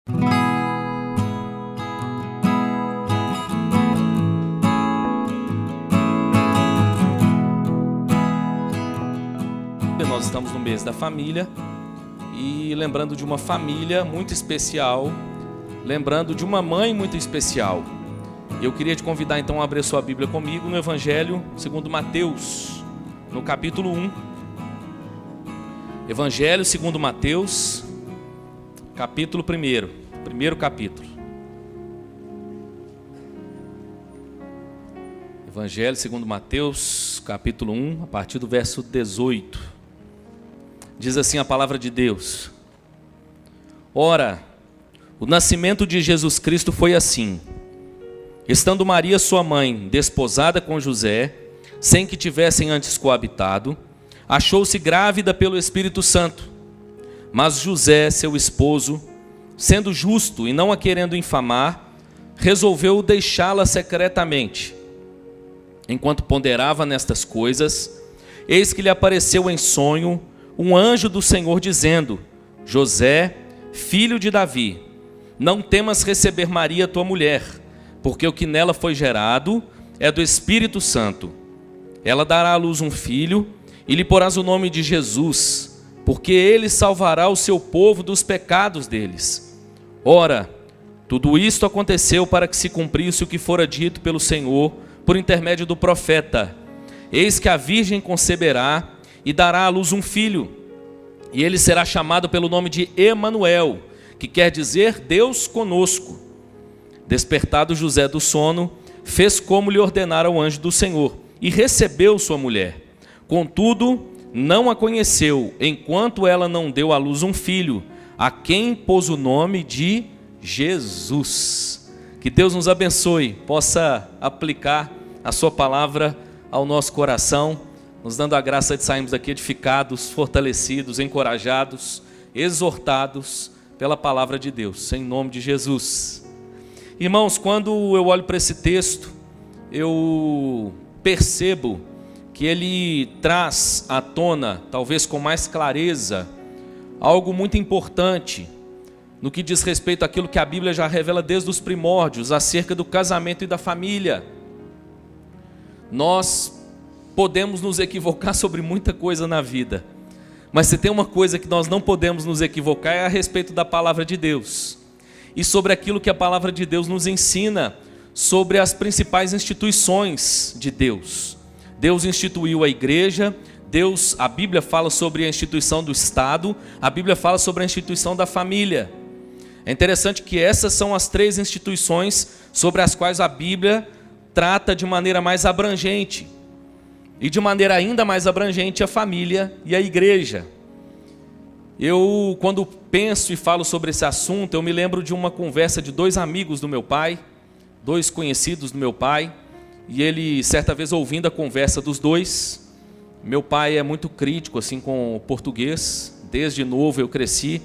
Nós estamos no mês da família e lembrando de uma família muito especial, lembrando de uma mãe muito especial. Eu queria te convidar então a abrir sua Bíblia comigo no Evangelho segundo Mateus, no capítulo 1. Evangelho segundo Mateus, capítulo 1, primeiro capítulo. Evangelho segundo Mateus, capítulo 1, a partir do verso 18. Diz assim a palavra de Deus: Ora, o nascimento de Jesus Cristo foi assim. Estando Maria, sua mãe, desposada com José, sem que tivessem antes coabitado, achou-se grávida pelo Espírito Santo. Mas José, seu esposo, sendo justo e não a querendo infamar, resolveu deixá-la secretamente. Enquanto ponderava nestas coisas, eis que lhe apareceu em sonho um anjo do Senhor dizendo: José, filho de Davi, não temas receber Maria tua mulher, porque o que nela foi gerado é do Espírito Santo. Ela dará à luz um filho e lhe porás o nome de Jesus, porque ele salvará o seu povo dos pecados deles. Ora, tudo isto aconteceu para que se cumprisse o que fora dito pelo Senhor por intermédio do profeta: Eis que a virgem conceberá e dará à luz um filho, e ele será chamado pelo nome de Emanuel, que quer dizer Deus conosco. Despertado José do sono, fez como lhe ordenara o anjo do Senhor, e recebeu sua mulher. Contudo, não a conheceu, enquanto ela não deu à luz um filho, a quem pôs o nome de Jesus. Que Deus nos abençoe, possa aplicar a sua palavra ao nosso coração, nos dando a graça de sairmos daqui edificados, fortalecidos, encorajados, exortados pela palavra de Deus, em nome de Jesus. Irmãos, quando eu olho para esse texto, eu percebo que ele traz à tona, talvez com mais clareza, algo muito importante no que diz respeito àquilo que a Bíblia já revela desde os primórdios, acerca do casamento e da família. Nós podemos nos equivocar sobre muita coisa na vida, mas se tem uma coisa que nós não podemos nos equivocar é a respeito da palavra de Deus e sobre aquilo que a palavra de Deus nos ensina sobre as principais instituições de Deus. Deus instituiu a igreja, a Bíblia fala sobre a instituição do Estado, a Bíblia fala sobre a instituição da família. É interessante que essas são as três instituições sobre as quais a Bíblia trata de maneira mais abrangente. E de maneira ainda mais abrangente a família e a igreja. Eu, quando penso e falo sobre esse assunto, eu me lembro de uma conversa de dois amigos do meu pai, dois conhecidos do meu pai, e ele, certa vez, ouvindo a conversa dos dois, meu pai é muito crítico assim com o português, desde novo eu cresci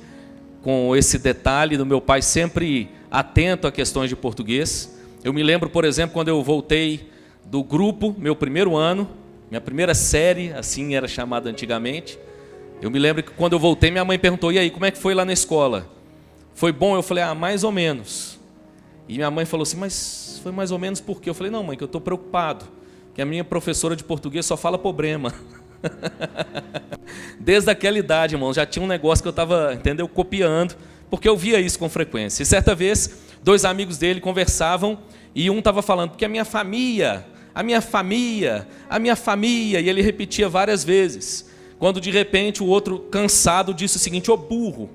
com esse detalhe do meu pai sempre atento a questões de português. Eu me lembro, por exemplo, quando eu voltei do grupo, meu primeiro ano, minha primeira série, assim era chamada antigamente. Eu me lembro que quando eu voltei, minha mãe perguntou: e aí, como é que foi lá na escola? Foi bom? Eu falei: mais ou menos. E minha mãe falou assim: mas foi mais ou menos por quê? Eu falei: não, mãe, que eu estou preocupado, que a minha professora de português só fala problema. Desde aquela idade, irmão, já tinha um negócio que eu estava, entendeu, copiando, porque eu via isso com frequência. E certa vez, dois amigos dele conversavam, e um estava falando: porque a minha família, e ele repetia várias vezes, quando de repente o outro, cansado, disse o seguinte: ô burro,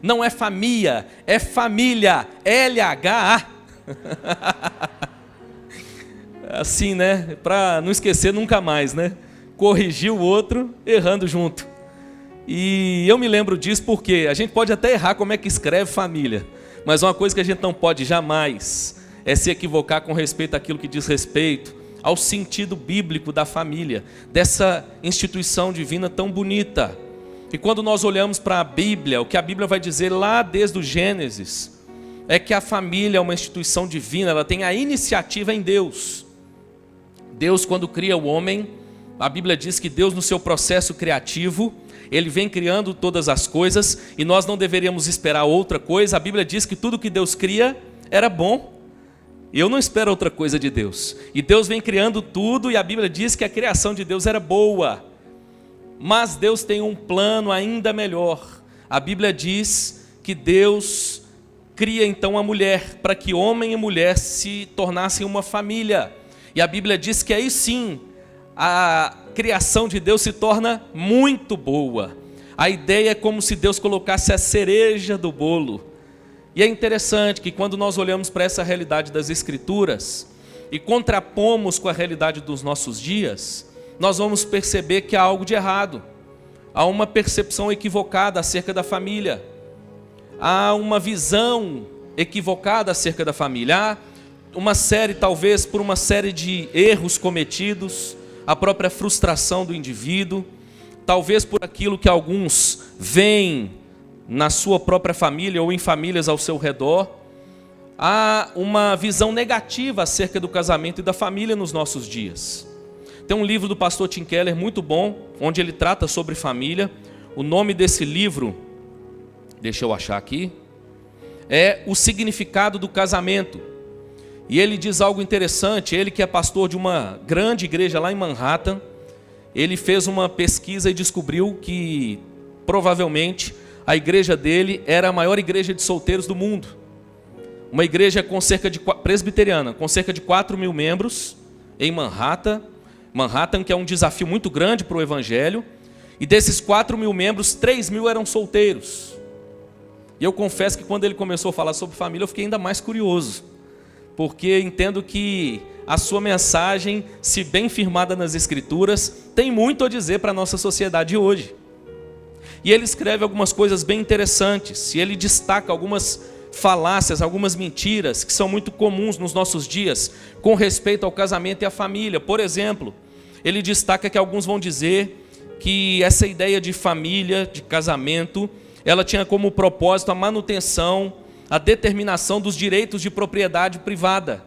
não é família, é família, LHA. Assim, né, para não esquecer nunca mais, né, corrigiu o outro, errando junto. E eu me lembro disso porque a gente pode até errar como é que escreve família, mas uma coisa que a gente não pode jamais é se equivocar com respeito àquilo que diz respeito ao sentido bíblico da família, dessa instituição divina tão bonita. E quando nós olhamos para a Bíblia, o que a Bíblia vai dizer lá desde o Gênesis, é que a família é uma instituição divina, ela tem a iniciativa em Deus. Deus, quando cria o homem, a Bíblia diz que Deus, no seu processo criativo, Ele vem criando todas as coisas e nós não deveríamos esperar outra coisa. A Bíblia diz que tudo que Deus cria era bom. E eu não espero outra coisa de Deus. E Deus vem criando tudo e a Bíblia diz que a criação de Deus era boa. Mas Deus tem um plano ainda melhor. A Bíblia diz que Deus cria então a mulher para que homem e mulher se tornassem uma família. E a Bíblia diz que aí sim a criação de Deus se torna muito boa. A ideia é como se Deus colocasse a cereja do bolo. E é interessante que quando nós olhamos para essa realidade das Escrituras e contrapomos com a realidade dos nossos dias, nós vamos perceber que há algo de errado. Há uma percepção equivocada acerca da família. Há uma visão equivocada acerca da família. Há uma série, talvez por uma série de erros cometidos, a própria frustração do indivíduo, talvez por aquilo que alguns veem na sua própria família ou em famílias ao seu redor. Há uma visão negativa acerca do casamento e da família nos nossos dias. Tem um livro do pastor Tim Keller muito bom, onde ele trata sobre família. O nome desse livro, deixa eu achar aqui, é O Significado do Casamento. E ele diz algo interessante. Ele que é pastor de uma grande igreja lá em Manhattan, ele fez uma pesquisa e descobriu que provavelmente a igreja dele era a maior igreja de solteiros do mundo. Uma igreja presbiteriana, com cerca de 4.000 membros em Manhattan, que é um desafio muito grande para o evangelho. E desses 4.000 membros, 3.000 eram solteiros. E eu confesso que quando ele começou a falar sobre família, eu fiquei ainda mais curioso, porque entendo que a sua mensagem, se bem firmada nas Escrituras, tem muito a dizer para a nossa sociedade hoje. E ele escreve algumas coisas bem interessantes, e ele destaca algumas falácias, algumas mentiras que são muito comuns nos nossos dias com respeito ao casamento e à família. Por exemplo, ele destaca que alguns vão dizer que essa ideia de família, de casamento, ela tinha como propósito a manutenção, a determinação dos direitos de propriedade privada.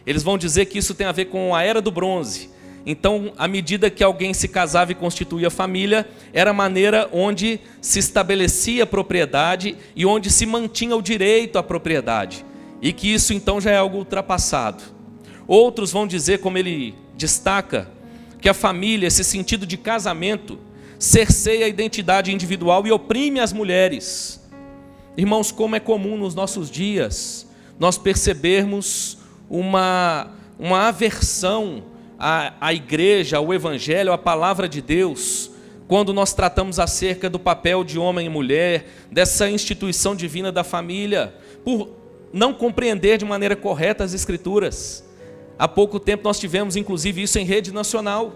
Eles vão dizer que isso tem a ver com a Era do Bronze. Então, à medida que alguém se casava e constituía família, era a maneira onde se estabelecia a propriedade e onde se mantinha o direito à propriedade. E que isso então já é algo ultrapassado. Outros vão dizer, como ele destaca, que a família, esse sentido de casamento, cerceia a identidade individual e oprime as mulheres. Irmãos, como é comum nos nossos dias nós percebermos uma aversão à igreja, ao evangelho, à palavra de Deus, quando nós tratamos acerca do papel de homem e mulher, dessa instituição divina da família, por não compreender de maneira correta as Escrituras. Há pouco tempo nós tivemos inclusive isso em rede nacional,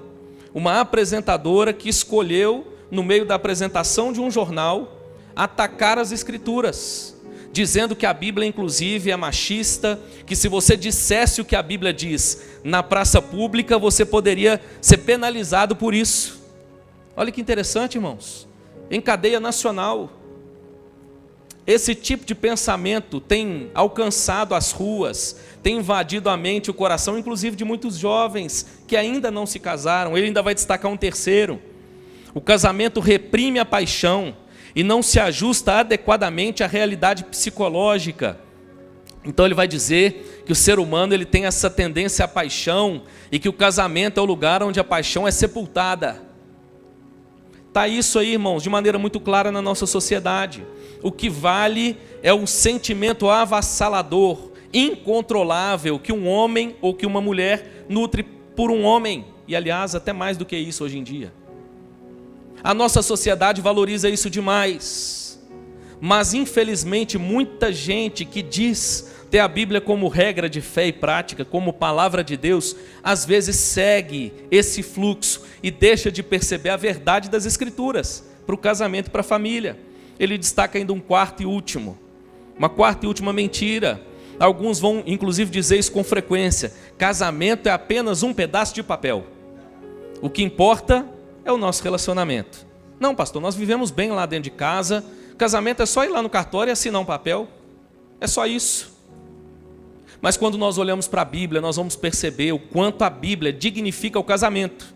uma apresentadora que escolheu, no meio da apresentação de um jornal, atacar as Escrituras, dizendo que a Bíblia inclusive é machista, que se você dissesse o que a Bíblia diz na praça pública, você poderia ser penalizado por isso. Olha que interessante, irmãos, em cadeia nacional. Esse tipo de pensamento tem alcançado as ruas, tem invadido a mente e o coração, inclusive de muitos jovens que ainda não se casaram. Ele ainda vai destacar um terceiro: o casamento reprime a paixão e não se ajusta adequadamente à realidade psicológica. Então ele vai dizer que o ser humano ele tem essa tendência à paixão e que o casamento é o lugar onde a paixão é sepultada. Está isso aí, irmãos, de maneira muito clara na nossa sociedade. O que vale é o sentimento avassalador, incontrolável, que um homem ou que uma mulher nutre por um homem. E aliás, até mais do que isso hoje em dia. A nossa sociedade valoriza isso demais, mas infelizmente muita gente que diz ter a Bíblia como regra de fé e prática, como palavra de Deus, às vezes segue esse fluxo e deixa de perceber a verdade das Escrituras para o casamento e para a família. Ele destaca ainda uma quarta e última mentira. Alguns vão inclusive dizer isso com frequência: casamento é apenas um pedaço de papel, o que importa é o nosso relacionamento. Não, pastor, nós vivemos bem lá dentro de casa, casamento é só ir lá no cartório e assinar um papel, é só isso. Mas quando nós olhamos para a Bíblia, nós vamos perceber o quanto a Bíblia dignifica o casamento,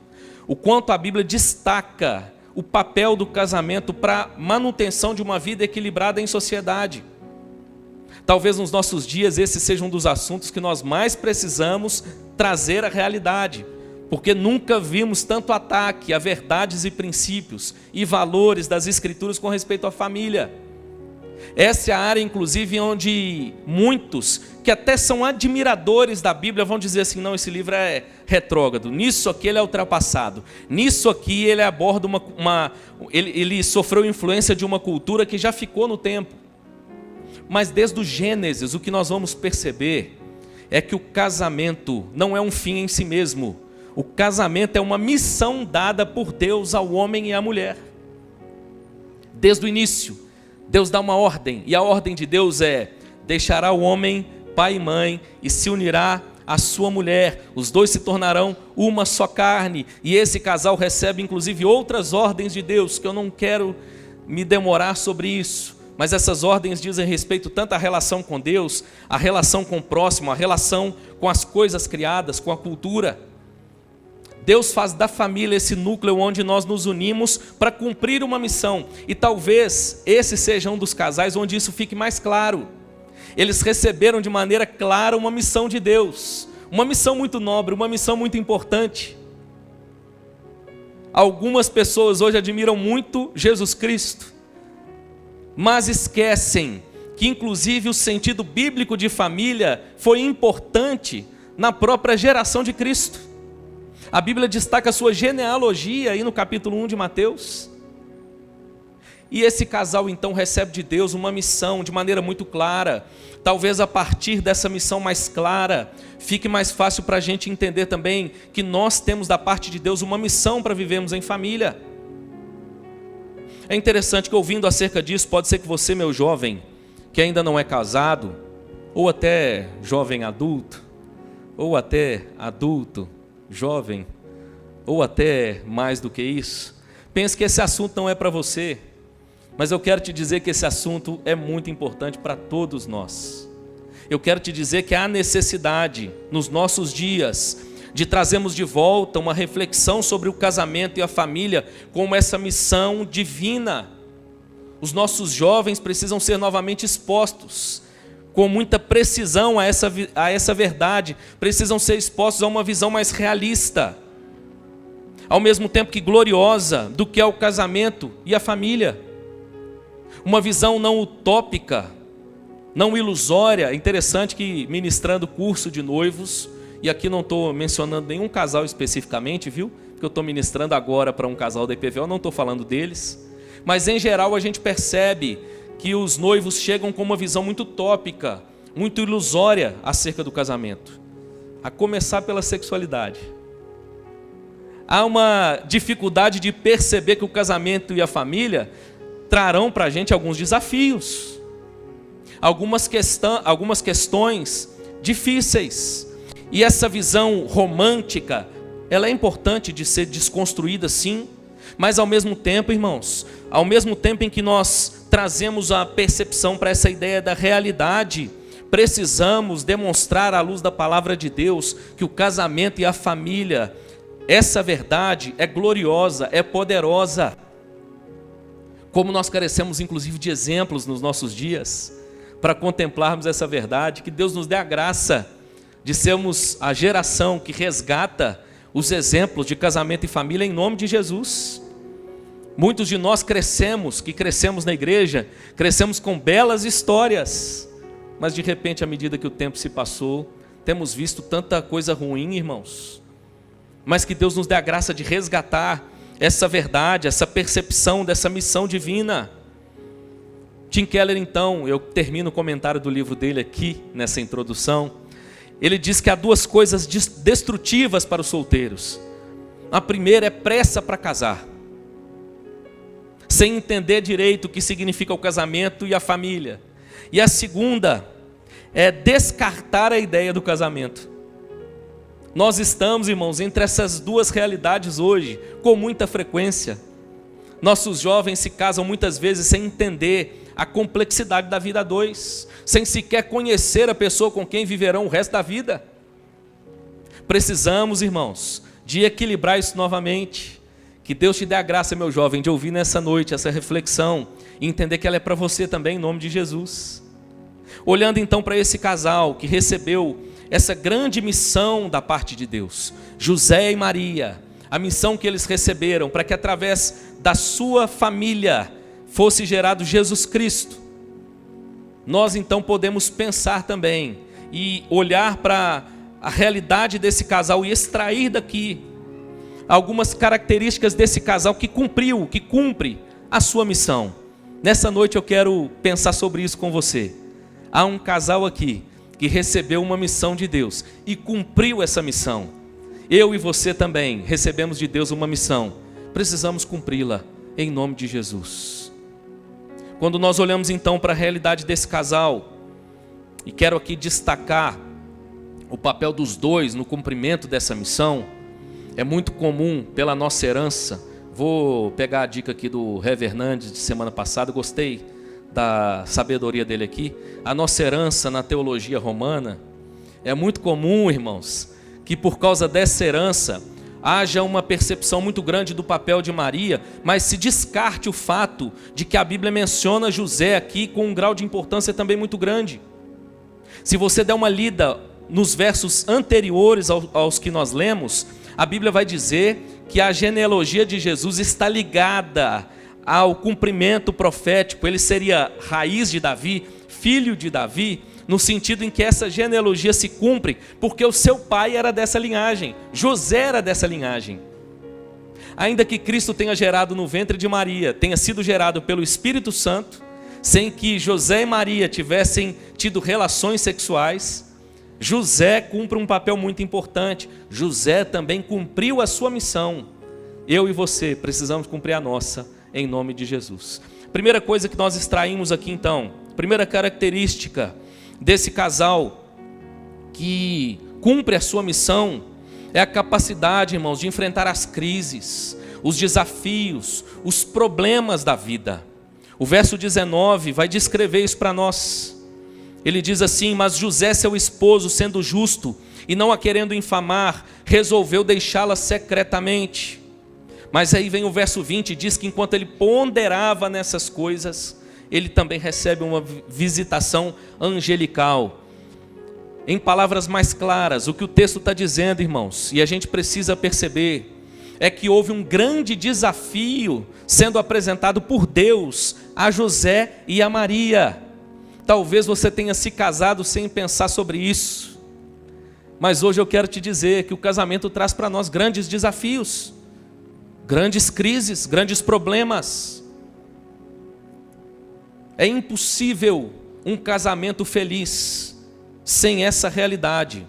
o quanto a Bíblia destaca o papel do casamento para a manutenção de uma vida equilibrada em sociedade. Talvez nos nossos dias esse seja um dos assuntos que nós mais precisamos trazer à realidade, porque nunca vimos tanto ataque a verdades e princípios e valores das Escrituras com respeito à família. Essa é a área, inclusive, onde muitos, que até são admiradores da Bíblia, vão dizer assim, não, esse livro é retrógrado, nisso aqui ele é ultrapassado, nisso aqui ele aborda ele sofreu influência de uma cultura que já ficou no tempo. Mas desde o Gênesis, o que nós vamos perceber é que o casamento não é um fim em si mesmo. O casamento é uma missão dada por Deus ao homem e à mulher. Desde o início, Deus dá uma ordem, e a ordem de Deus é: deixará o homem pai e mãe e se unirá à sua mulher, os dois se tornarão uma só carne. E esse casal recebe inclusive outras ordens de Deus, que eu não quero me demorar sobre isso, mas essas ordens dizem respeito tanto à relação com Deus, à relação com o próximo, à relação com as coisas criadas, com a cultura. Deus faz da família esse núcleo onde nós nos unimos para cumprir uma missão. E talvez esse seja um dos casais onde isso fique mais claro. Eles receberam de maneira clara uma missão de Deus, uma missão muito nobre, uma missão muito importante. Algumas pessoas hoje admiram muito Jesus Cristo, mas esquecem que inclusive o sentido bíblico de família foi importante na própria geração de Cristo. A Bíblia destaca a sua genealogia aí no capítulo 1 de Mateus. E esse casal então recebe de Deus uma missão de maneira muito clara. Talvez a partir dessa missão mais clara, fique mais fácil para a gente entender também que nós temos da parte de Deus uma missão para vivermos em família. É interessante que ouvindo acerca disso, pode ser que você, meu jovem, que ainda não é casado, ou até jovem adulto, ou até adulto, jovem, ou até mais do que isso, pense que esse assunto não é para você, mas eu quero te dizer que esse assunto é muito importante para todos nós. Eu quero te dizer que há necessidade, nos nossos dias, de trazermos de volta uma reflexão sobre o casamento e a família como essa missão divina. Os nossos jovens precisam ser novamente expostos com muita precisão a essa verdade, precisam ser expostos a uma visão mais realista, ao mesmo tempo que gloriosa, do que é o casamento e a família. Uma visão não utópica, não ilusória. É interessante que ministrando curso de noivos, e aqui não estou mencionando nenhum casal especificamente, viu? Porque eu estou ministrando agora para um casal da IPVO, não estou falando deles. Mas em geral a gente percebe que os noivos chegam com uma visão muito utópica, muito ilusória acerca do casamento. A começar pela sexualidade. Há uma dificuldade de perceber que o casamento e a família trarão para a gente alguns desafios. Algumas questões difíceis. E essa visão romântica, ela é importante de ser desconstruída sim, mas ao mesmo tempo, irmãos, ao mesmo tempo em que nós trazemos a percepção para essa ideia da realidade, precisamos demonstrar à luz da palavra de Deus que o casamento e a família, essa verdade é gloriosa, é poderosa. Como nós carecemos inclusive de exemplos nos nossos dias, para contemplarmos essa verdade, que Deus nos dê a graça de sermos a geração que resgata os exemplos de casamento e família em nome de Jesus. Muitos de nós que crescemos na igreja, crescemos com belas histórias, mas de repente, à medida que o tempo se passou, temos visto tanta coisa ruim, irmãos. Mas que Deus nos dê a graça de resgatar essa verdade, essa percepção dessa missão divina. Tim Keller, então, eu termino o comentário do livro dele aqui, nessa introdução. Ele diz que há duas coisas destrutivas para os solteiros. A primeira é pressa para casar, sem entender direito o que significa o casamento e a família. E a segunda é descartar a ideia do casamento. Nós estamos, irmãos, entre essas duas realidades hoje, com muita frequência. Nossos jovens se casam muitas vezes sem entender a complexidade da vida a dois, sem sequer conhecer a pessoa com quem viverão o resto da vida. Precisamos, irmãos, de equilibrar isso novamente, Que Deus te dê a graça, meu jovem, de ouvir nessa noite essa reflexão e entender que ela é para você também, em nome de Jesus. Olhando então para esse casal que recebeu essa grande missão da parte de Deus, José e Maria, a missão que eles receberam para que através da sua família fosse gerado Jesus Cristo. Nós então podemos pensar também e olhar para a realidade desse casal e extrair daqui algumas características desse casal que cumpre a sua missão. Nessa noite eu quero pensar sobre isso com você. Há um casal aqui que recebeu uma missão de Deus e cumpriu essa missão. Eu e você também recebemos de Deus uma missão. Precisamos cumpri-la em nome de Jesus. Quando nós olhamos então para a realidade desse casal, e quero aqui destacar o papel dos dois no cumprimento dessa missão, é muito comum pela nossa herança. Vou pegar a dica aqui do Ré Hernandes de semana passada, gostei da sabedoria dele aqui. A nossa herança na teologia romana, é muito comum, irmãos, que por causa dessa herança haja uma percepção muito grande do papel de Maria, mas se descarte o fato de que a Bíblia menciona José aqui com um grau de importância também muito grande. Se você der uma lida nos versos anteriores aos que nós lemos, a Bíblia vai dizer que a genealogia de Jesus está ligada ao cumprimento profético. Ele seria raiz de Davi, filho de Davi, no sentido em que essa genealogia se cumpre, porque o seu pai era dessa linhagem, José era dessa linhagem. Ainda que Cristo tenha gerado no ventre de Maria, tenha sido gerado pelo Espírito Santo, sem que José e Maria tivessem tido relações sexuais, José cumpre um papel muito importante. José também cumpriu a sua missão. Eu e você precisamos cumprir a nossa, em nome de Jesus. Primeira coisa que nós extraímos aqui então, primeira característica desse casal que cumpre a sua missão, é a capacidade, irmãos, de enfrentar as crises, os desafios, os problemas da vida. O verso 19 vai descrever isso para nós. Ele diz assim: mas José, seu esposo, sendo justo e não a querendo infamar, resolveu deixá-la secretamente. Mas aí vem o verso 20 e diz que enquanto ele ponderava nessas coisas, ele também recebe uma visitação angelical. Em palavras mais claras, o que o texto está dizendo, irmãos, e a gente precisa perceber, é que houve um grande desafio sendo apresentado por Deus a José e a Maria. Talvez você tenha se casado sem pensar sobre isso, mas hoje eu quero te dizer que o casamento traz para nós grandes desafios, grandes crises, grandes problemas. É impossível um casamento feliz sem essa realidade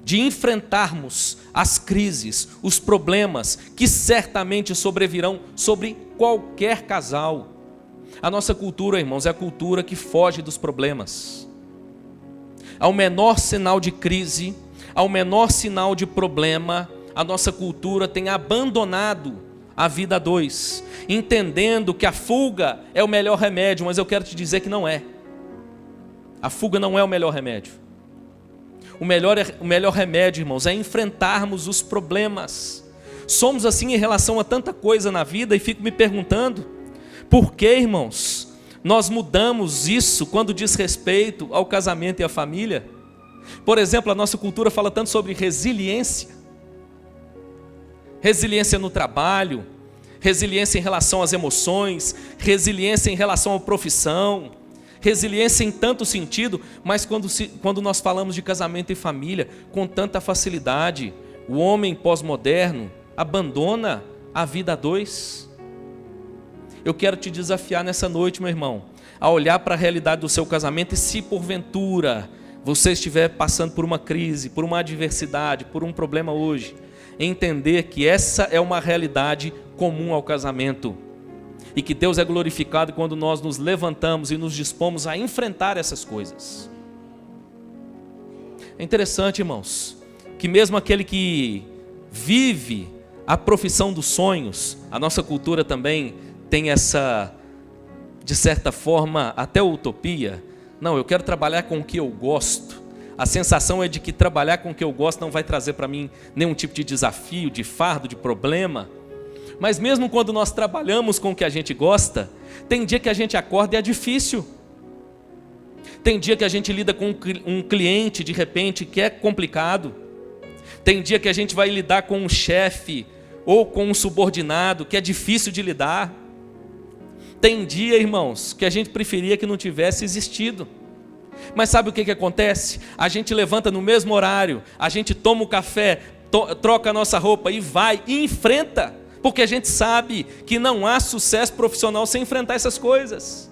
de enfrentarmos as crises, os problemas que certamente sobrevirão sobre qualquer casal. A nossa cultura, irmãos, é a cultura que foge dos problemas. Ao menor sinal de crise, ao menor sinal de problema, a nossa cultura tem abandonado a vida a dois, entendendo que a fuga é o melhor remédio, mas eu quero te dizer que não é. A fuga não é o melhor remédio. O melhor remédio, irmãos, é enfrentarmos os problemas. Somos assim em relação a tanta coisa na vida, e fico me perguntando, por que, irmãos, nós mudamos isso quando diz respeito ao casamento e à família? Por exemplo, a nossa cultura fala tanto sobre resiliência. Resiliência no trabalho, resiliência em relação às emoções, resiliência em relação à profissão, resiliência em tanto sentido, mas quando nós falamos de casamento e família, com tanta facilidade, o homem pós-moderno abandona a vida a dois. Eu quero te desafiar nessa noite, meu irmão, a olhar para a realidade do seu casamento, e se porventura você estiver passando por uma crise, por uma adversidade, por um problema hoje, entender que essa é uma realidade comum ao casamento, e que Deus é glorificado quando nós nos levantamos e nos dispomos a enfrentar essas coisas. É interessante, irmãos, que mesmo aquele que vive a profissão dos sonhos, a nossa cultura também tem essa, de certa forma, até utopia. Não, eu quero trabalhar com o que eu gosto. A sensação é de que trabalhar com o que eu gosto não vai trazer para mim nenhum tipo de desafio, de fardo, de problema. Mas mesmo quando nós trabalhamos com o que a gente gosta, tem dia que a gente acorda e é difícil. Tem dia que a gente lida com um cliente, de repente, que é complicado. Tem dia que a gente vai lidar com um chefe ou com um subordinado, que é difícil de lidar. Tem dia, irmãos, que a gente preferia que não tivesse existido. Mas sabe o que acontece? A gente levanta no mesmo horário, a gente toma o café, troca a nossa roupa e vai e enfrenta. Porque a gente sabe que não há sucesso profissional sem enfrentar essas coisas.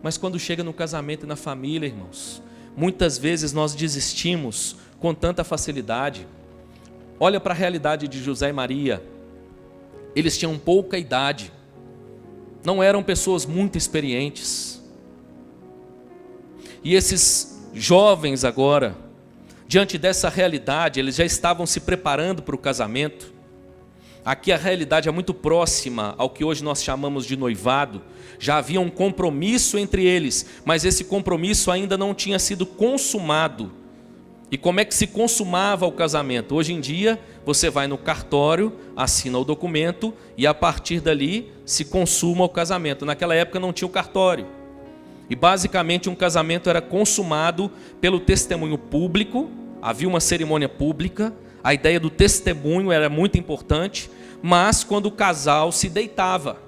Mas quando chega no casamento e na família, irmãos, muitas vezes nós desistimos com tanta facilidade. Olha para a realidade de José e Maria. Eles tinham pouca idade, não eram pessoas muito experientes. E esses jovens agora, diante dessa realidade, eles já estavam se preparando para o casamento. Aqui a realidade é muito próxima ao que hoje nós chamamos de noivado. Já havia um compromisso entre eles, mas esse compromisso ainda não tinha sido consumado. E como é que se consumava o casamento? Hoje em dia, você vai no cartório, assina o documento e a partir dali se consuma o casamento. Naquela época não tinha o cartório. E basicamente um casamento era consumado pelo testemunho público, havia uma cerimônia pública, a ideia do testemunho era muito importante, mas quando o casal se deitava.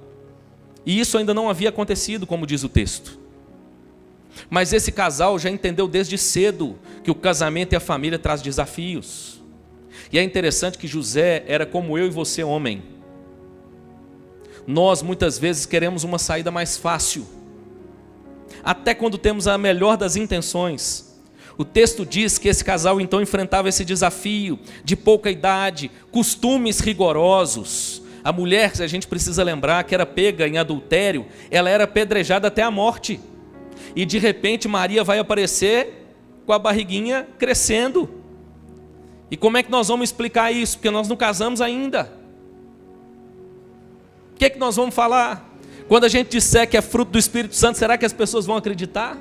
E isso ainda não havia acontecido, como diz o texto. Mas esse casal já entendeu desde cedo que o casamento e a família traz desafios. E é interessante que José era como eu e você, homem. Nós muitas vezes queremos uma saída mais fácil, até quando temos a melhor das intenções. O texto diz que esse casal então enfrentava esse desafio de pouca idade, costumes rigorosos. A mulher, a gente precisa lembrar, que era pega em adultério, ela era apedrejada até a morte. E de repente Maria vai aparecer com a barriguinha crescendo. E como é que nós vamos explicar isso? Porque nós não casamos ainda. O que é que nós vamos falar? Quando a gente disser que é fruto do Espírito Santo, será que as pessoas vão acreditar?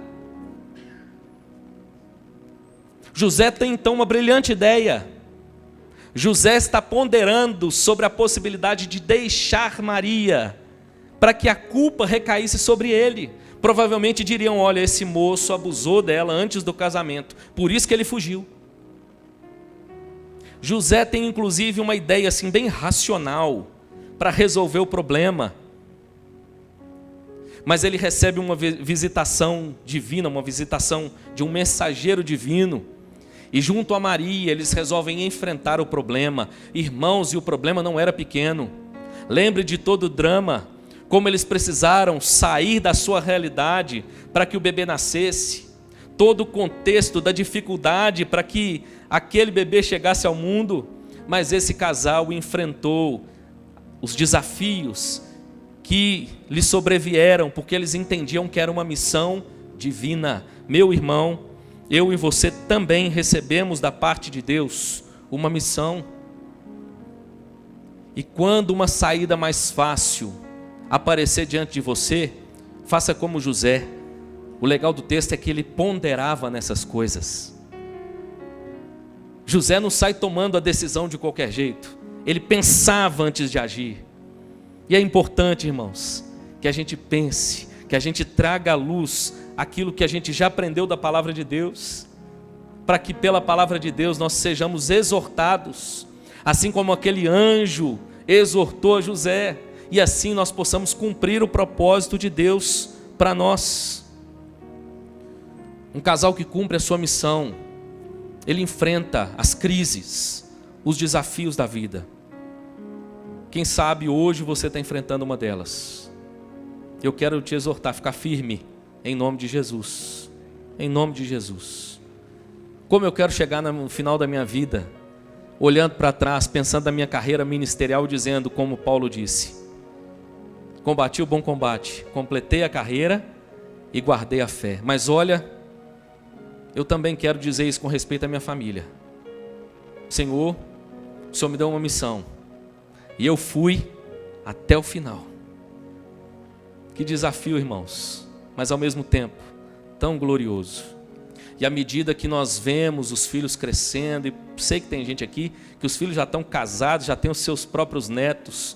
José tem então uma brilhante ideia. José está ponderando sobre a possibilidade de deixar Maria, para que a culpa recaísse sobre ele. Provavelmente diriam: olha, esse moço abusou dela antes do casamento, por isso que ele fugiu. José tem inclusive uma ideia assim bem racional para resolver o problema. Mas ele recebe uma visitação divina, uma visitação de um mensageiro divino. E junto a Maria, eles resolvem enfrentar o problema. Irmãos, e o problema não era pequeno. Lembre de todo o drama, como eles precisaram sair da sua realidade para que o bebê nascesse. Todo o contexto da dificuldade para que aquele bebê chegasse ao mundo. Mas esse casal enfrentou os desafios que lhe sobrevieram, porque eles entendiam que era uma missão divina. Meu irmão, eu e você também recebemos da parte de Deus uma missão. E quando uma saída mais fácil aparecer diante de você, faça como José. O legal do texto é que ele ponderava nessas coisas. José não sai tomando a decisão de qualquer jeito. Ele pensava antes de agir. E é importante, irmãos, que a gente pense, que a gente traga à luz aquilo que a gente já aprendeu da palavra de Deus, para que pela palavra de Deus nós sejamos exortados, assim como aquele anjo exortou a José, e assim nós possamos cumprir o propósito de Deus para nós. Um casal que cumpre a sua missão, ele enfrenta as crises, os desafios da vida. Quem sabe hoje você está enfrentando uma delas. Eu quero te exortar a ficar firme, em nome de Jesus. Em nome de Jesus. Como eu quero chegar no final da minha vida, olhando para trás, pensando na minha carreira ministerial, dizendo como Paulo disse: combati o bom combate, completei a carreira e guardei a fé. Mas olha, eu também quero dizer isso com respeito à minha família. Senhor, o Senhor me deu uma missão, e eu fui até o final. Que desafio, irmãos, mas ao mesmo tempo tão glorioso. E à medida que nós vemos os filhos crescendo, e sei que tem gente aqui que os filhos já estão casados, já têm os seus próprios netos,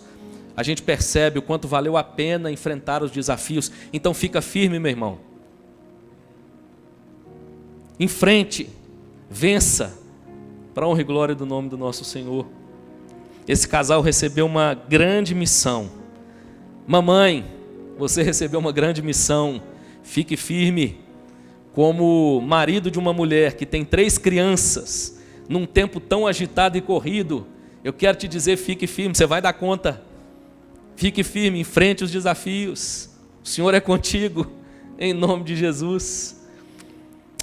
a gente percebe o quanto valeu a pena enfrentar os desafios. Então fica firme, meu irmão. Enfrente, vença, para a honra e glória do nome do nosso Senhor. Esse casal recebeu uma grande missão. Mamãe, você recebeu uma grande missão. Fique firme. Como marido de uma mulher que tem 3 crianças, num tempo tão agitado e corrido, eu quero te dizer, fique firme, você vai dar conta. Fique firme, enfrente os desafios. O Senhor é contigo, em nome de Jesus.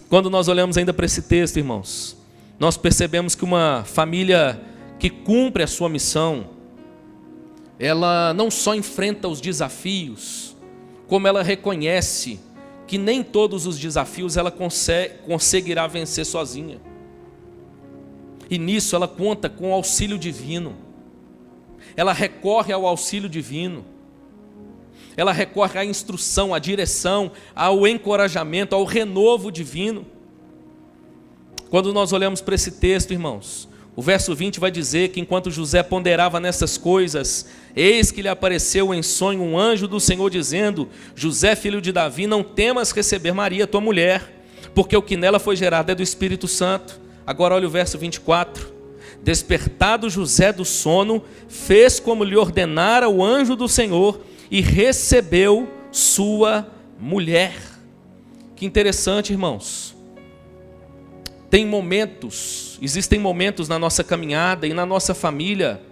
Quando nós olhamos ainda para esse texto, irmãos, nós percebemos que uma família que cumpre a sua missão, ela não só enfrenta os desafios, como ela reconhece que nem todos os desafios ela conseguirá vencer sozinha. E nisso ela conta com o auxílio divino. Ela recorre ao auxílio divino. Ela recorre à instrução, à direção, ao encorajamento, ao renovo divino. Quando nós olhamos para esse texto, irmãos, o verso 20 vai dizer que enquanto José ponderava nessas coisas, eis que lhe apareceu em sonho um anjo do Senhor dizendo: José, filho de Davi, não temas receber Maria, tua mulher, porque o que nela foi gerado é do Espírito Santo. Agora olha o verso 24. Despertado José do sono, fez como lhe ordenara o anjo do Senhor e recebeu sua mulher. Que interessante, irmãos. Existem momentos na nossa caminhada e na nossa família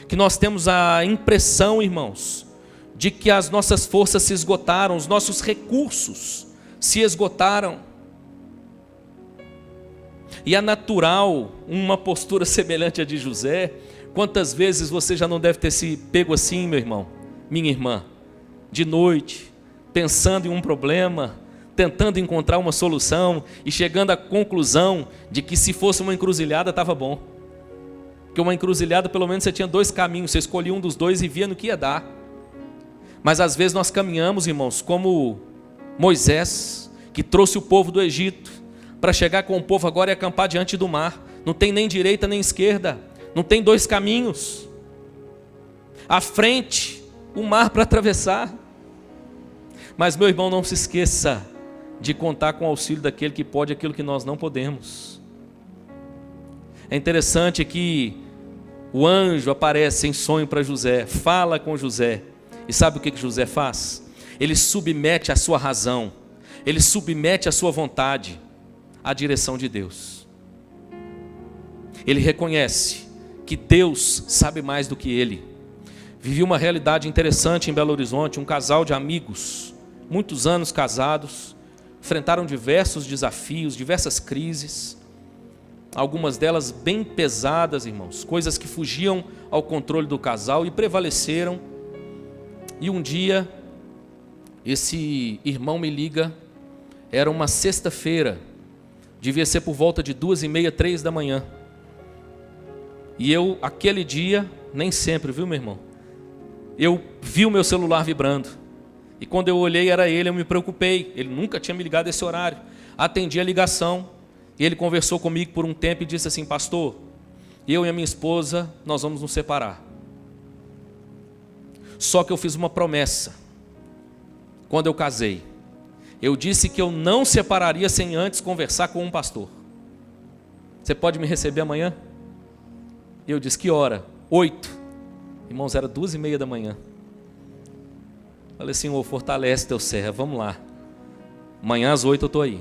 que nós temos a impressão, irmãos, de que as nossas forças se esgotaram, os nossos recursos se esgotaram. E é natural uma postura semelhante à de José. Quantas vezes você já não deve ter se pego assim, meu irmão, minha irmã, de noite, pensando em um problema, tentando encontrar uma solução e chegando à conclusão de que se fosse uma encruzilhada estava bom. Porque uma encruzilhada pelo menos você tinha 2 caminhos, você escolhia um dos 2 e via no que ia dar. Mas às vezes nós caminhamos, irmãos, como Moisés, que trouxe o povo do Egito para chegar com o povo agora e acampar diante do mar. Não tem nem direita nem esquerda, não tem 2 caminhos. À frente, o mar para atravessar. Mas meu irmão, não se esqueça de contar com o auxílio daquele que pode aquilo que nós não podemos. É interessante que o anjo aparece em sonho para José, fala com José, e sabe o que José faz? Ele submete a sua razão, ele submete a sua vontade à direção de Deus. Ele reconhece que Deus sabe mais do que ele. Vivi uma realidade interessante em Belo Horizonte, um casal de amigos, muitos anos casados, enfrentaram diversos desafios, diversas crises, algumas delas bem pesadas, irmãos, coisas que fugiam ao controle do casal e prevaleceram. E um dia, esse irmão me liga, era uma sexta-feira, devia ser por volta de 2h30, 3 da manhã. E eu, aquele dia, nem sempre, viu, meu irmão? Eu vi o meu celular vibrando. E quando eu olhei era ele, eu me preocupei. Ele nunca tinha me ligado a esse horário. Atendi a ligação. E ele conversou comigo por um tempo e disse assim: pastor, eu e a minha esposa, nós vamos nos separar. Só que eu fiz uma promessa. Quando eu casei, eu disse que eu não separaria sem antes conversar com um pastor. Você pode me receber amanhã? Eu disse: que hora? 8. Irmãos, era 2h30 da manhã. Falei: Senhor, fortalece teu servo, vamos lá. Amanhã às 8 eu estou aí.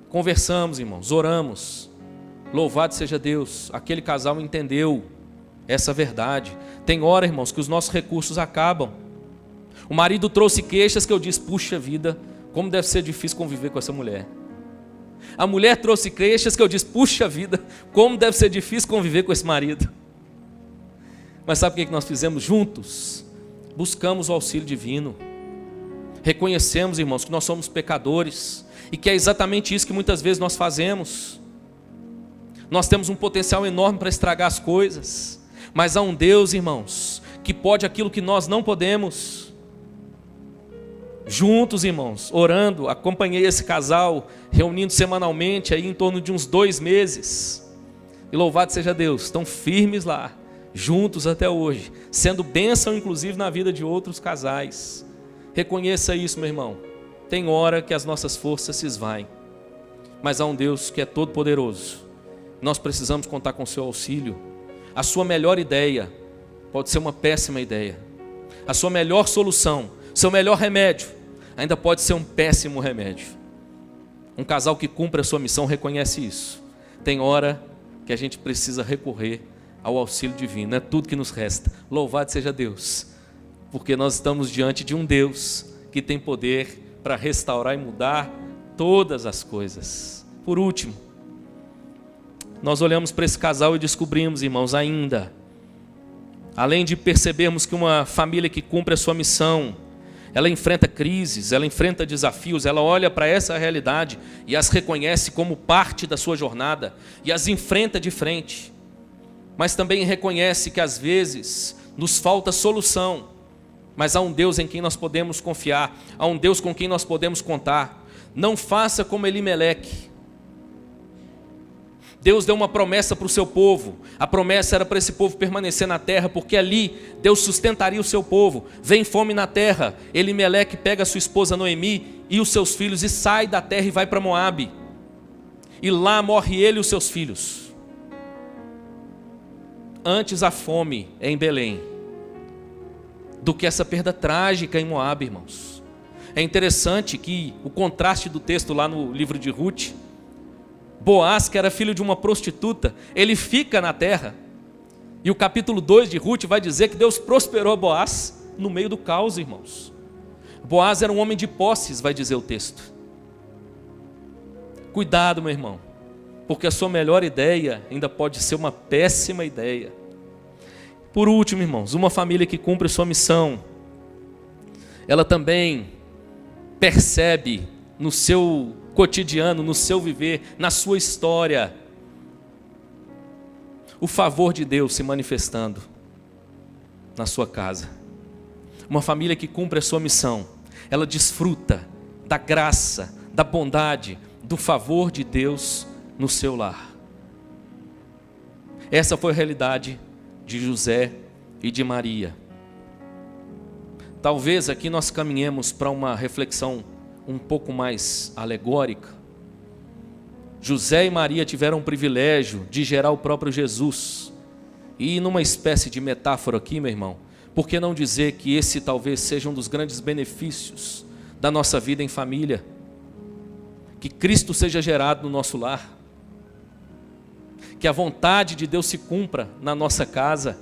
Conversamos, irmãos, oramos. Louvado seja Deus, aquele casal entendeu essa verdade. Tem hora, irmãos, que os nossos recursos acabam. O marido trouxe queixas que eu disse: puxa vida, como deve ser difícil conviver com essa mulher. A mulher trouxe queixas que eu disse: puxa vida, como deve ser difícil conviver com esse marido. Mas sabe o que nós fizemos juntos? Buscamos o auxílio divino. Reconhecemos, irmãos, que nós somos pecadores e que é exatamente isso que muitas vezes nós fazemos. Nós temos um potencial enorme para estragar as coisas, mas há um Deus, irmãos, que pode aquilo que nós não podemos. juntos, irmãos, orando. Acompanhei esse casal, reunindo semanalmente, aí em torno de uns 2 meses. E louvado seja Deus, estão firmes lá, juntos até hoje, sendo bênção inclusive na vida de outros casais. Reconheça isso, meu irmão. Tem hora que as nossas forças se esvaem, mas há um Deus que é todo poderoso. Nós precisamos contar com o seu auxílio. A sua melhor ideia pode ser uma péssima ideia. A sua melhor solução, seu melhor remédio, ainda pode ser um péssimo remédio. Um casal que cumpre a sua missão reconhece isso. Tem hora que a gente precisa recorrer ao auxílio divino. É tudo que nos resta. Louvado seja Deus, porque nós estamos diante de um Deus que tem poder para restaurar e mudar todas as coisas. Por último, nós olhamos para esse casal e descobrimos, irmãos, ainda, além de percebermos que uma família que cumpre a sua missão, ela enfrenta crises, ela enfrenta desafios, ela olha para essa realidade e as reconhece como parte da sua jornada e as enfrenta de frente, mas também reconhece que às vezes nos falta solução, mas há um Deus em quem nós podemos confiar, há um Deus com quem nós podemos contar. Não faça como Elimeleque. Deus deu uma promessa para o seu povo. A promessa era para esse povo permanecer na terra, porque ali Deus sustentaria o seu povo. Vem fome na terra, Elimeleque pega a sua esposa Noemi e os seus filhos e sai da terra e vai para Moabe. E lá morre ele e os seus filhos. Antes a fome é em Belém do que essa perda trágica em Moabe, irmãos. É interessante que o contraste do texto lá no livro de Ruth, Boaz, que era filho de uma prostituta, ele fica na terra. E o capítulo 2 de Ruth vai dizer que Deus prosperou Boaz no meio do caos, irmãos. Boaz era um homem de posses, vai dizer o texto. Cuidado, meu irmão, porque a sua melhor ideia ainda pode ser uma péssima ideia. Por último, irmãos, uma família que cumpre sua missão, ela também percebe no seu cotidiano, no seu viver, na sua história, o favor de Deus se manifestando na sua casa. Uma família que cumpre a sua missão, ela desfruta da graça, da bondade, do favor de Deus no seu lar. Essa foi a realidade de José e de Maria. Talvez aqui nós caminhemos para uma reflexão um pouco mais alegórica. José e Maria tiveram o privilégio de gerar o próprio Jesus. E numa espécie de metáfora aqui, meu irmão, por que não dizer que esse talvez seja um dos grandes benefícios da nossa vida em família? Que Cristo seja gerado no nosso lar. Que a vontade de Deus se cumpra na nossa casa.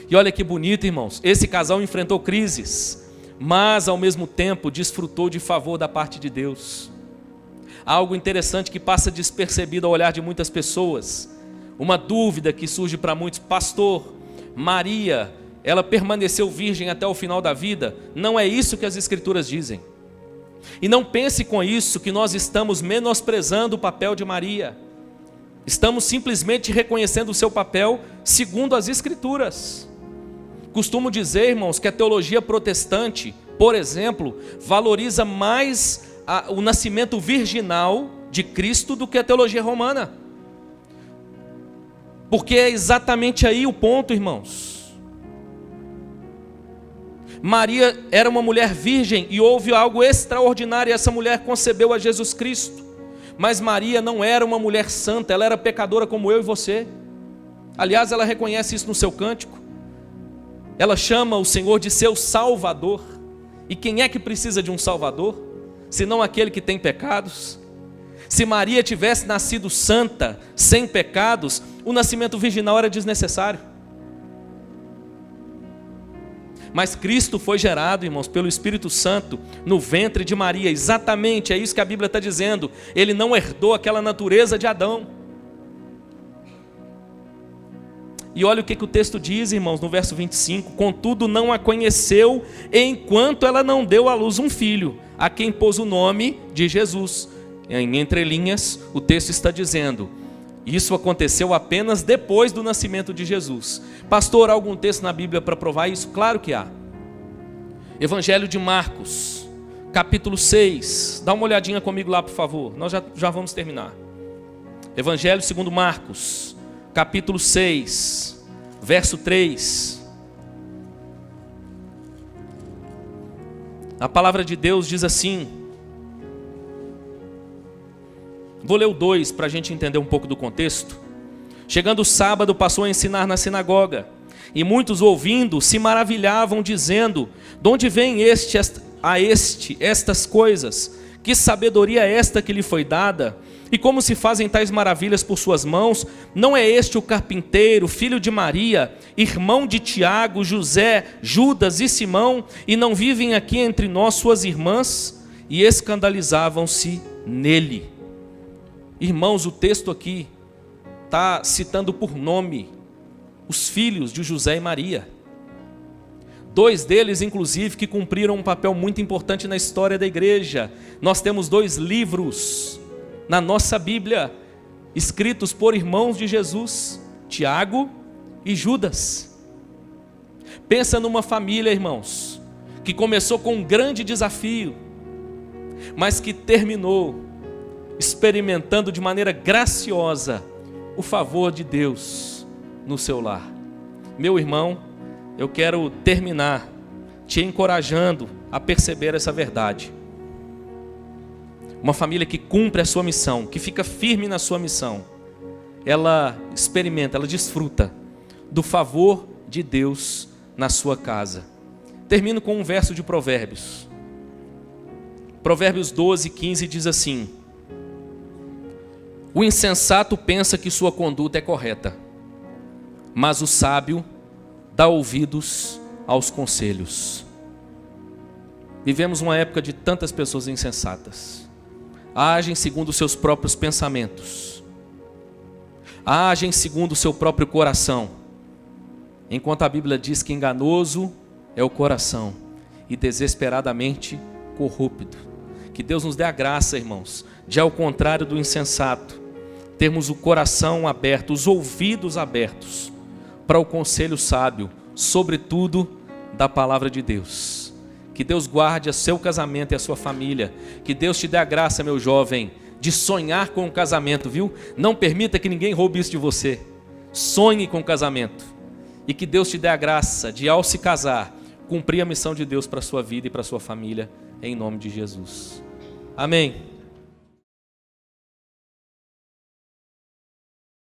E olha que bonito, irmãos, esse casal enfrentou crises, mas ao mesmo tempo desfrutou de favor da parte de Deus. Algo interessante que passa despercebido ao olhar de muitas pessoas. Uma dúvida que surge para muitos: pastor, Maria, ela permaneceu virgem até o final da vida? Não é isso que as Escrituras dizem. E não pense com isso que nós estamos menosprezando o papel de Maria. Estamos simplesmente reconhecendo o seu papel segundo as Escrituras. Costumo dizer, irmãos, que a teologia protestante, por exemplo, valoriza mais o nascimento virginal de Cristo do que a teologia romana. Porque é exatamente aí o ponto, irmãos. Maria era uma mulher virgem e houve algo extraordinário, e essa mulher concebeu a Jesus Cristo. Mas Maria não era uma mulher santa, ela era pecadora como eu e você. Aliás, ela reconhece isso no seu cântico. Ela chama o Senhor de seu Salvador. E quem é que precisa de um Salvador, senão aquele que tem pecados? Se Maria tivesse nascido santa, sem pecados, o nascimento virginal era desnecessário. Mas Cristo foi gerado, irmãos, pelo Espírito Santo no ventre de Maria. Exatamente, é isso que a Bíblia está dizendo. Ele não herdou aquela natureza de Adão. E olha o que o texto diz, irmãos, no verso 25. Contudo, não a conheceu enquanto ela não deu à luz um filho, a quem pôs o nome de Jesus. Em entrelinhas, o texto está dizendo: isso aconteceu apenas depois do nascimento de Jesus. Pastor, há algum texto na Bíblia para provar isso? Claro que há. Evangelho de Marcos, capítulo 6. Dá uma olhadinha comigo lá, por favor. Nós já vamos terminar. Evangelho segundo Marcos, capítulo 6, verso 3. A palavra de Deus diz assim. Vou ler o 2 para a gente entender um pouco do contexto. Chegando o sábado, passou a ensinar na sinagoga. E muitos ouvindo se maravilhavam, dizendo: de onde vem estas coisas? Que sabedoria é esta que lhe foi dada? E como se fazem tais maravilhas por suas mãos? Não é este o carpinteiro, filho de Maria, irmão de Tiago, José, Judas e Simão? E não vivem aqui entre nós suas irmãs? E escandalizavam-se nele. Irmãos, o texto aqui está citando por nome os filhos de José e Maria. 2 deles, inclusive, que cumpriram um papel muito importante na história da igreja. Nós temos 2 livros na nossa Bíblia, escritos por irmãos de Jesus, Tiago e Judas. Pensa numa família, irmãos, que começou com um grande desafio, mas que terminou experimentando de maneira graciosa o favor de Deus no seu lar. Meu irmão, eu quero terminar te encorajando a perceber essa verdade. Uma família que cumpre a sua missão, que fica firme na sua missão, ela experimenta, ela desfruta do favor de Deus na sua casa. Termino com um verso de Provérbios. Provérbios 12, 15 diz assim: o insensato pensa que sua conduta é correta, mas o sábio dá ouvidos aos conselhos. Vivemos uma época de tantas pessoas insensatas. Agem segundo os seus próprios pensamentos. Agem segundo o seu próprio coração. Enquanto a Bíblia diz que enganoso é o coração e desesperadamente corrupto. Que Deus nos dê a graça, irmãos, de, ao contrário do insensato, termos o coração aberto, os ouvidos abertos para o conselho sábio, sobretudo da palavra de Deus. Que Deus guarde o seu casamento e a sua família. Que Deus te dê a graça, meu jovem, de sonhar com o casamento, viu? Não permita que ninguém roube isso de você. Sonhe com o casamento. E que Deus te dê a graça de, ao se casar, cumprir a missão de Deus para a sua vida e para a sua família, em nome de Jesus. Amém.